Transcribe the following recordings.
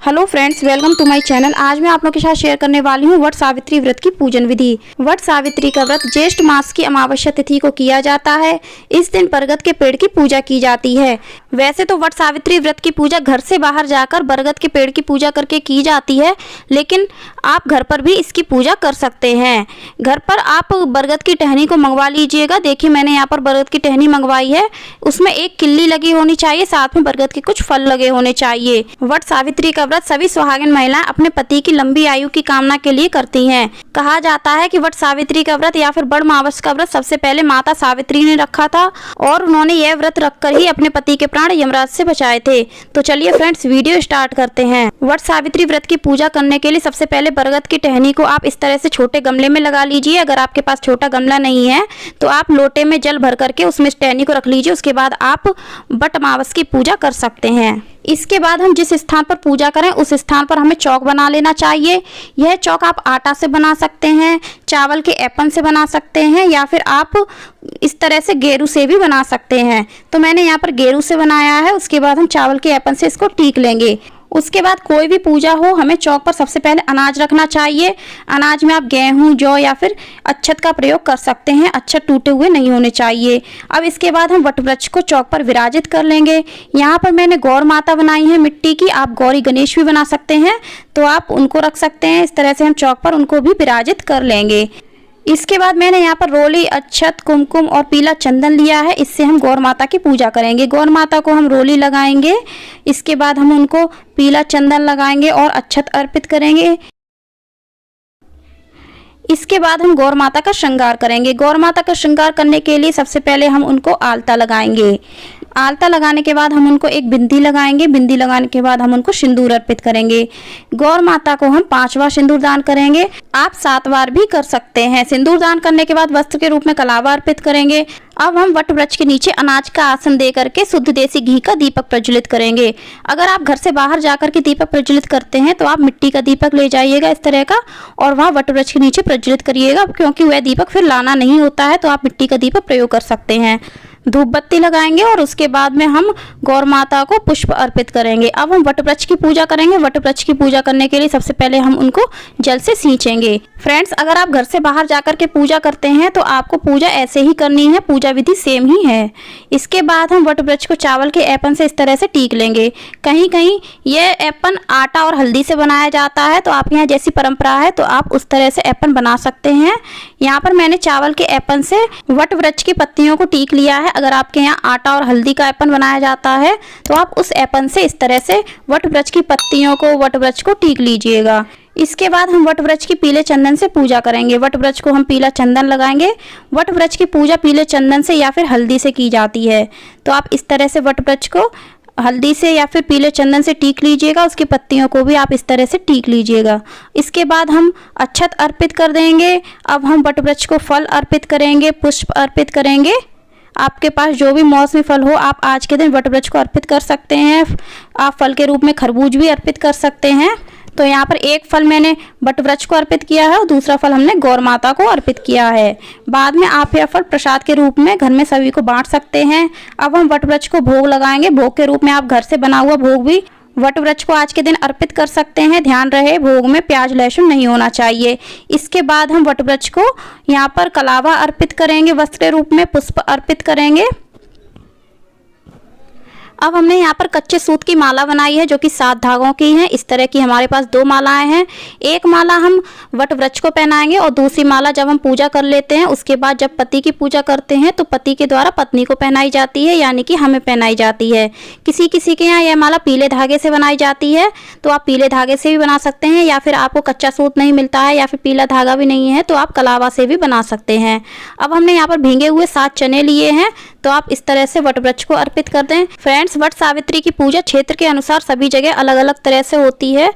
Hello friends, welcome to my channel. आज मैं आप लोगों के साथ शेयर करने वाली हूँ वट सावित्री व्रत की पूजन विधि। वट सावित्री का व्रत ज्येष्ठ मास की अमावस्या तिथि को किया जाता है। इस दिन बरगद के पेड़ की पूजा की जाती है। वैसे तो वट सावित्री व्रत की पूजा घर से बाहर जाकर बरगद के पेड़ की पूजा करके की जाती है, लेकिन आप घर पर भी इसकी पूजा कर सकते हैं। घर पर आप बरगद की टहनी को मंगवा लीजिएगा। देखिए, मैंने यहाँ पर बरगद की टहनी मंगवाई है। उसमें एक किल्ली लगी होनी चाहिए, साथ में बरगद के कुछ फल लगे होने चाहिए। वट सावित्री का व्रत सभी सुहागिन महिलाएं अपने पति की लंबी आयु की कामना के लिए करती हैं। कहा जाता है कि वट सावित्री का व्रत या फिर बड़ मावस का व्रत सबसे पहले माता सावित्री ने रखा था और उन्होंने यह व्रत रखकर ही अपने पति के प्राण यमराज से बचाए थे। तो चलिए फ्रेंड्स, वीडियो स्टार्ट करते हैं। वट सावित्री व्रत की पूजा करने के लिए सबसे पहले बरगद की टहनी को आप इस तरह से छोटे गमले में लगा लीजिए। अगर आपके पास छोटा गमला नहीं है तो आप लोटे में जल भर करके उसमें इस टहनी को रख लीजिए। उसके बाद आप बट मावस की पूजा कर सकते हैं। इसके बाद हम जिस स्थान पर पूजा करें उस स्थान पर हमें चौक बना लेना चाहिए। यह चौक आप आटा से बना सकते हैं, चावल के एपन से बना सकते हैं, या फिर आप इस तरह से गेरू से भी बना सकते हैं। तो मैंने यहाँ पर गेरू से बनाया है। उसके बाद हम चावल के एपन से इसको टीक लेंगे। उसके बाद कोई भी पूजा हो, हमें चौक पर सबसे पहले अनाज रखना चाहिए। अनाज में आप गेहूं, जौ या फिर अक्षत का प्रयोग कर सकते हैं। अक्षत टूटे हुए नहीं होने चाहिए। अब इसके बाद हम वट वृक्ष को चौक पर विराजित कर लेंगे। यहाँ पर मैंने गौर माता बनाई है मिट्टी की। आप गौरी गणेश भी बना सकते हैं, तो आप उनको रख सकते हैं। इस तरह से हम चौक पर उनको भी विराजित कर लेंगे। इसके बाद मैंने यहाँ पर रोली, अक्षत, कुमकुम और पीला चंदन लिया है। इससे हम गौर माता की पूजा करेंगे। गौर माता को हम रोली लगाएंगे, इसके बाद हम उनको पीला चंदन लगाएंगे और अक्षत अर्पित करेंगे। इसके बाद हम गौर माता का श्रृंगार करेंगे। गौर माता का श्रृंगार करने के लिए सबसे पहले हम उनको आलता लगाएंगे। आलता लगाने के बाद हम उनको एक बिंदी लगाएंगे। बिंदी लगाने के बाद हम उनको सिंदूर अर्पित करेंगे। गौर माता को हम 5 बार सिंदूर दान करेंगे। आप 7 बार भी कर सकते हैं। सिंदूर दान करने के बाद वस्त्र के रूप में कलावा अर्पित करेंगे। अब हम वट वृक्ष के नीचे अनाज का आसन दे करके शुद्ध देसी घी का दीपक प्रज्वलित करेंगे। अगर आप घर से बाहर जाकर के दीपक प्रज्वलित करते हैं तो आप मिट्टी का दीपक ले जाइएगा इस तरह का, और वहाँ वट वृक्ष के नीचे प्रज्वलित करिएगा, क्योंकि वह दीपक फिर लाना नहीं होता है। तो आप मिट्टी का दीपक प्रयोग कर सकते हैं। धूप बत्ती लगाएंगे और उसके बाद में हम गौर माता को पुष्प अर्पित करेंगे। अब हम वट वृक्ष की पूजा करेंगे। वट वृक्ष की पूजा करने के लिए सबसे पहले हम उनको जल से सींचेंगे। फ्रेंड्स, अगर आप घर से बाहर जाकर के पूजा करते हैं तो आपको पूजा ऐसे ही करनी है। पूजा विधि सेम ही है। इसके बाद हम वट वृक्ष को चावल के एपन से इस तरह से टीक लेंगे। कहीं कहीं यह एपन आटा और हल्दी से बनाया जाता है, तो आपके यहाँ जैसी परंपरा है तो आप उस तरह से एपन बना सकते हैं। यहाँ पर मैंने चावल के एपन से वट वृक्ष की पत्तियों को टीक लिया है। अगर आपके यहाँ आटा और हल्दी का एपन बनाया जाता है तो आप उस एपन से इस तरह से वट वृक्ष की पत्तियों को, वट वृक्ष को टीक लीजिएगा। इसके बाद हम वट वृक्ष की पीले चंदन से पूजा करेंगे। वट वृक्ष को हम पीला चंदन लगाएंगे। वट वृक्ष की पूजा पीले चंदन से या फिर हल्दी से की जाती है। तो आप इस तरह से वट वृक्ष को हल्दी से या फिर पीले चंदन से टीक लीजिएगा। उसकी पत्तियों को भी आप इस तरह से टीक लीजिएगा। इसके बाद हम अक्षत अर्पित कर देंगे। अब हम वट वृक्ष को फल अर्पित करेंगे, पुष्प अर्पित करेंगे। आपके पास जो भी मौसमी फल हो आप आज के दिन वट वृक्ष को अर्पित कर सकते हैं। आप फल के रूप में खरबूज भी अर्पित कर सकते हैं। तो यहाँ पर एक फल मैंने वट वृक्ष को अर्पित किया है और दूसरा फल हमने गौर माता को अर्पित किया है। बाद में आप यह फल प्रसाद के रूप में घर में सभी को बांट सकते हैं। अब हम वट वृक्ष को भोग लगाएंगे। भोग के रूप में आप घर से बना हुआ भोग भी वट वृक्ष को आज के दिन अर्पित कर सकते हैं। ध्यान रहे, भोग में प्याज लहसुन नहीं होना चाहिए। इसके बाद हम वट वृक्ष को यहाँ पर कलावा अर्पित करेंगे, वस्त्र के रूप में पुष्प अर्पित करेंगे। अब हमने यहाँ पर कच्चे सूत की माला बनाई है जो कि 7 धागों की है। इस तरह की हमारे पास 2 मालाएं हैं। एक माला हम वट वृक्ष को पहनाएंगे और दूसरी माला जब हम पूजा कर लेते हैं उसके बाद जब पति की पूजा करते हैं तो पति के द्वारा पत्नी को पहनाई जाती है, यानी कि हमें पहनाई जाती है। किसी किसी के यहाँ यह माला पीले धागे से बनाई जाती है, तो आप पीले धागे से भी बना सकते हैं, या फिर आपको कच्चा सूत नहीं मिलता है या फिर पीला धागा भी नहीं है तो आप कलावा से भी बना सकते हैं। अब हमने यहाँ पर भींगे हुए 7 चने लिए हैं, तो आप इस तरह से वट वृक्ष को अर्पित कर दें। फ्रेंड्स, वट सावित्री की पूजा क्षेत्र के अनुसार सभी जगह अलग अलग तरह से होती है।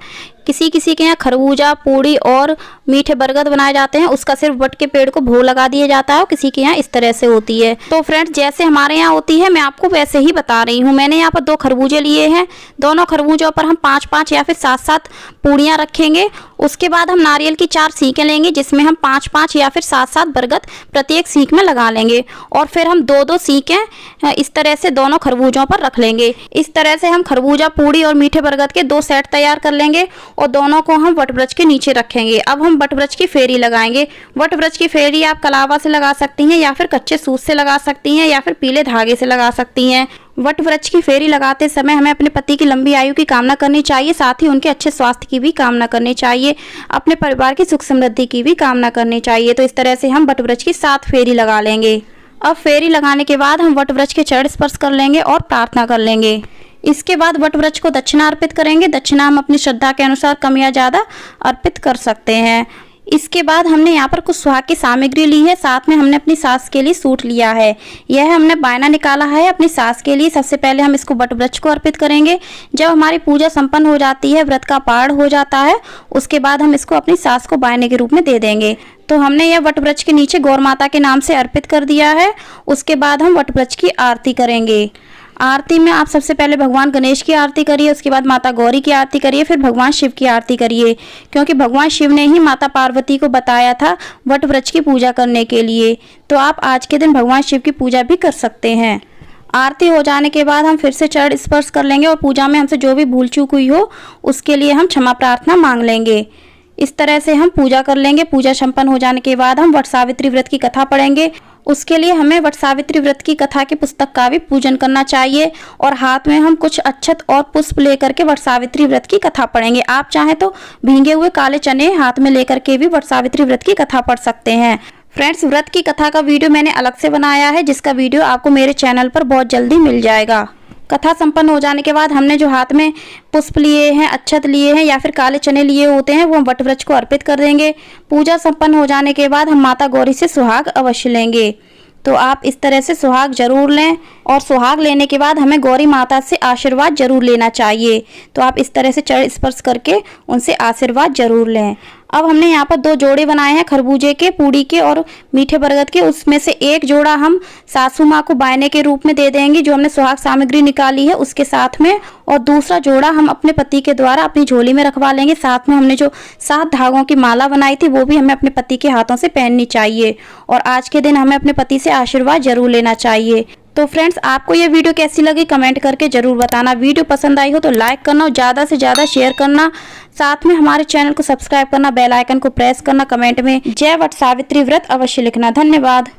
किसी किसी के यहाँ खरबूजा, पूड़ी और मीठे बरगद बनाए जाते हैं, उसका सिर्फ वट के पेड़ को भोग लगा दिया जाता है और किसी के यहाँ इस तरह से होती है। तो फ्रेंड्स जैसे हमारे यहाँ होती है मैं आपको वैसे ही बता रही हूँ। मैंने यहाँ पर 2 खरबूजे लिए हैं, दोनों खरबूजों पर हम 5-5 या फिर 7-7 पूड़ियाँ रखेंगे। उसके बाद हम नारियल की 4 सीखें लेंगे जिसमें हम 5-5 या फिर 7-7 बरगद प्रत्येक सीख में लगा लेंगे और फिर हम 2-2 सीखें इस तरह से दोनों खरबूजों पर रख लेंगे। इस तरह से हम खरबूजा, पूड़ी और मीठे बरगद के 2 सेट तैयार कर लेंगे और दोनों को हम वटवृक्ष के नीचे रखेंगे। अब हम वटवृक्ष की फेरी लगाएंगे। वटवृक्ष की फेरी आप कलावा से लगा सकती हैं या फिर कच्चे सूत से लगा सकती हैं या फिर पीले धागे से लगा सकती हैं। वट वृक्ष की फेरी लगाते समय हमें अपने पति की लंबी आयु की कामना करनी चाहिए, साथ ही उनके अच्छे स्वास्थ्य की भी कामना करनी चाहिए, अपने परिवार की सुख समृद्धि की भी कामना करनी चाहिए। तो इस तरह से हम वट वृक्ष की 7 फेरी लगा लेंगे। अब फेरी लगाने के बाद हम वट वृक्ष के चरण स्पर्श कर लेंगे और प्रार्थना कर लेंगे। इसके बाद वट वृक्ष को दक्षिणा अर्पित करेंगे। दक्षिणा हम अपनी श्रद्धा के अनुसार कम या ज़्यादा अर्पित कर सकते हैं। इसके बाद हमने यहाँ पर कुछ सुहाग की सामग्री ली है, साथ में हमने अपनी सास के लिए सूट लिया है। यह हमने बायना निकाला है अपनी सास के लिए। सबसे पहले हम इसको वट वृक्ष को अर्पित करेंगे। जब हमारी पूजा संपन्न हो जाती है, व्रत का पारण हो जाता है, उसके बाद हम इसको अपनी सास को बायने के रूप में दे देंगे। तो हमने यह वट वृक्ष के नीचे गौर माता के नाम से अर्पित कर दिया है। उसके बाद हम वट वृक्ष की आरती करेंगे। आरती में आप सबसे पहले भगवान गणेश की आरती करिए, उसके बाद माता गौरी की आरती करिए, फिर भगवान शिव की आरती करिए, क्योंकि भगवान शिव ने ही माता पार्वती को बताया था वट वृक्ष की पूजा करने के लिए। तो आप आज के दिन भगवान शिव की पूजा भी कर सकते हैं। आरती हो जाने के बाद हम फिर से चरण स्पर्श कर लेंगे और पूजा में हमसे जो भी भूल चूक हुई हो उसके लिए हम क्षमा प्रार्थना मांग लेंगे। इस तरह से हम पूजा कर लेंगे। पूजा संपन्न हो जाने के बाद हम वट सावित्री व्रत की कथा पढ़ेंगे। उसके लिए हमें वट सावित्री व्रत की कथा की पुस्तक का भी पूजन करना चाहिए और हाथ में हम कुछ अक्षत और पुष्प लेकर के वट सावित्री व्रत की कथा पढ़ेंगे। आप चाहें तो भींगे हुए काले चने हाथ में लेकर के भी वट सावित्री व्रत की कथा पढ़ सकते हैं। फ्रेंड्स व्रत की कथा का वीडियो मैंने अलग से बनाया है, जिसका वीडियो आपको मेरे चैनल पर बहुत जल्दी मिल जाएगा। कथा संपन्न हो जाने के बाद हमने जो हाथ में पुष्प लिए हैं, अक्षत लिए हैं या फिर काले चने लिए होते हैं, वो हम वट वृक्ष को अर्पित कर देंगे। पूजा संपन्न हो जाने के बाद हम माता गौरी से सुहाग अवश्य लेंगे। तो आप इस तरह से सुहाग जरूर लें और सुहाग लेने के बाद हमें गौरी माता से आशीर्वाद जरूर लेना चाहिए। तो आप इस तरह से चरण स्पर्श करके उनसे आशीर्वाद जरूर लें। अब हमने यहाँ पर 2 जोड़े बनाए हैं, खरबूजे के, पूड़ी के और मीठे बरगद के। उसमें से एक जोड़ा हम सासू माँ को बायने के रूप में दे देंगे, जो हमने सुहाग सामग्री निकाली है उसके साथ में, और दूसरा जोड़ा हम अपने पति के द्वारा अपनी झोली में रखवा लेंगे। साथ में हमने जो 7 धागों की माला बनाई थी वो भी हमें अपने पति के हाथों से पहननी चाहिए और आज के दिन हमें अपने पति से आशीर्वाद जरूर लेना चाहिए। तो फ्रेंड्स आपको ये वीडियो कैसी लगी कमेंट करके जरूर बताना। वीडियो पसंद आई हो तो लाइक करना और ज़्यादा से ज़्यादा शेयर करना। साथ में हमारे चैनल को सब्सक्राइब करना, बेल आइकन को प्रेस करना, कमेंट में जय वट सावित्री व्रत अवश्य लिखना। धन्यवाद।